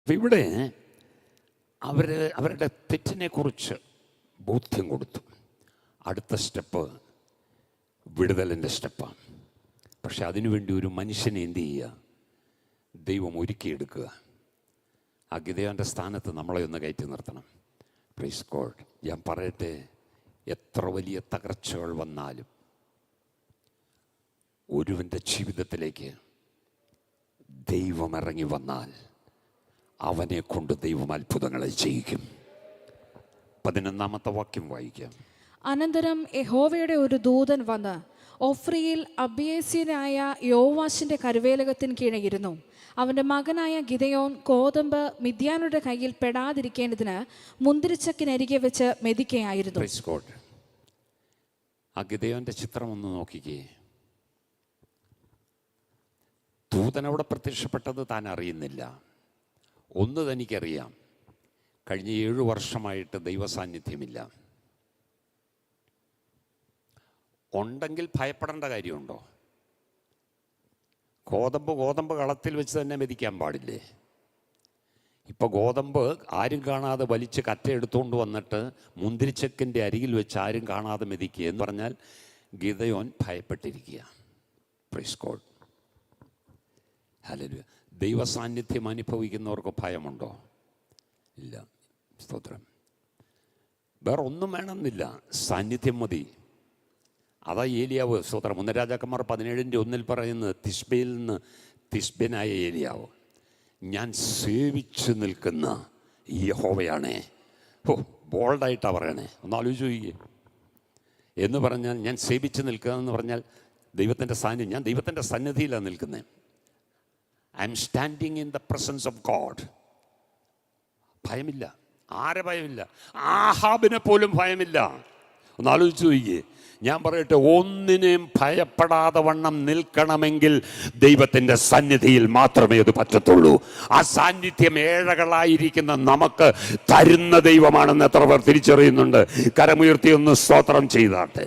അപ്പം ഇവിടെ അവരുടെ തെറ്റിനെക്കുറിച്ച് ബോധ്യം കൊടുത്തു. അടുത്ത സ്റ്റെപ്പ് വിടുതലിൻ്റെ സ്റ്റെപ്പാണ്. പക്ഷെ അതിനുവേണ്ടി ഒരു മനുഷ്യനെ എന്ത് ചെയ്യുക? ദൈവം ഒരുക്കിയെടുക്കുക. ആ ഗിദെയോന്റെ സ്ഥാനത്ത് നമ്മളെ ഒന്ന് കയറ്റി നിർത്തണം. Praise God. ഞാൻ പറയട്ടെ, എത്ര വലിയ തകർച്ചകൾ വന്നാലും ഒരുവൻ്റെ ജീവിതത്തിലേക്ക് ദൈവം ഇറങ്ങി വന്നാൽ അവനെ കൊണ്ട് ദൈവം അത്ഭുതങ്ങളെ ചെയ്യിക്കും. 11-ാമത്തെ വാക്യം വായിക്കാം. അനന്തരം യഹോവയുടെ ഒരു ദൂതൻ വന്ന് ഒഫ്രിയിൽ അബിയേസ്യനായ യോവാശിന്റെ കരുവേലകത്തിന് കീഴെ ഇരുന്നു. അവന്റെ മകനായ ഗിദെയോൻ ഗോതമ്പ് മിദ്യാനുടെ കയ്യിൽ പെടാതിരിക്കേണ്ടതിന് മുന്തിരിച്ചക്കിനരികെ വെച്ച് മെതിക്കയായിരുന്നു. ആ ഗിദെയോന്റെ ചിത്രം ഒന്ന് നോക്കിക്കേ. ദൂതനവിടെ പ്രത്യക്ഷപ്പെട്ടത് താൻ അറിയുന്നില്ല. ഒന്ന് തനിക്കറിയാം, കഴിഞ്ഞ 7 വർഷമായിട്ട് ദൈവസാന്നിധ്യമില്ല. ഉണ്ടെങ്കിൽ ഭയപ്പെടേണ്ട കാര്യമുണ്ടോ? ഗോതമ്പ് കളത്തിൽ വെച്ച് തന്നെ മെതിക്കാൻ പാടില്ലേ? ഇപ്പം ഗോതമ്പ് ആരും കാണാതെ വലിച്ച് കറ്റയെടുത്തുകൊണ്ട് വന്നിട്ട് മുന്തിരിച്ചക്കിൻ്റെ അരികിൽ വെച്ച് ആരും കാണാതെ മെതിക്കുക എന്ന് പറഞ്ഞാൽ ഗിദെയോൻ ഭയപ്പെട്ടിരിക്കുക. Praise God. ഹല്ലേലൂയ. ദൈവസാന്നിധ്യം അനുഭവിക്കുന്നവർക്ക് ഭയമുണ്ടോ? ഇല്ല. സ്തോത്രം. വേറെ ഒന്നും വേണമെന്നില്ല, സാന്നിധ്യം മതി. അതാ ഏലിയാവ്. സ്തോത്രം. 1 രാജാക്കന്മാർ 17:1 പറയുന്നത്, തിശ്ബയിൽ നിന്ന് തിശ്ബനായ ഏലിയാവ്, ഞാൻ സേവിച്ച് നിൽക്കുന്ന യഹോവയാണേ. ബോൾഡായിട്ടാണ് പറയണേ. ഒന്ന് ആലോചിച്ച് നോക്കിയേ. എന്ന് പറഞ്ഞാൽ ഞാൻ സേവിച്ച് നിൽക്കുക എന്ന് പറഞ്ഞാൽ ദൈവത്തിൻ്റെ സാന്നിധ്യം. ഞാൻ ദൈവത്തിൻ്റെ സന്നിധിയിലാണ് നിൽക്കുന്നത്. I am standing in the presence of God. ഭയമില്ല. ആരെ ഭയമില്ല? ആഹാബിനെ പോലും ഭയമില്ല. ഒന്ന് ആലോചിച്ച് നോക്കിയേ. ഞാൻ പറയട്ടെ, ഒന്നിനെയും ഭയപ്പെടാതെ വണ്ണം നിൽക്കണമെങ്കിൽ ദൈവത്തിൻ്റെ സന്നിധിയിൽ മാത്രമേ അത് പറ്റത്തുള്ളൂ. ആ സാന്നിധ്യം ഏഴകളായിരിക്കുന്ന നമുക്ക് തരുന്ന ദൈവമാണെന്ന് എത്ര പേർ തിരിച്ചറിയുന്നുണ്ട്? കരമുയർത്തി ഒന്ന് സ്തോത്രം ചെയ്താട്ടെ.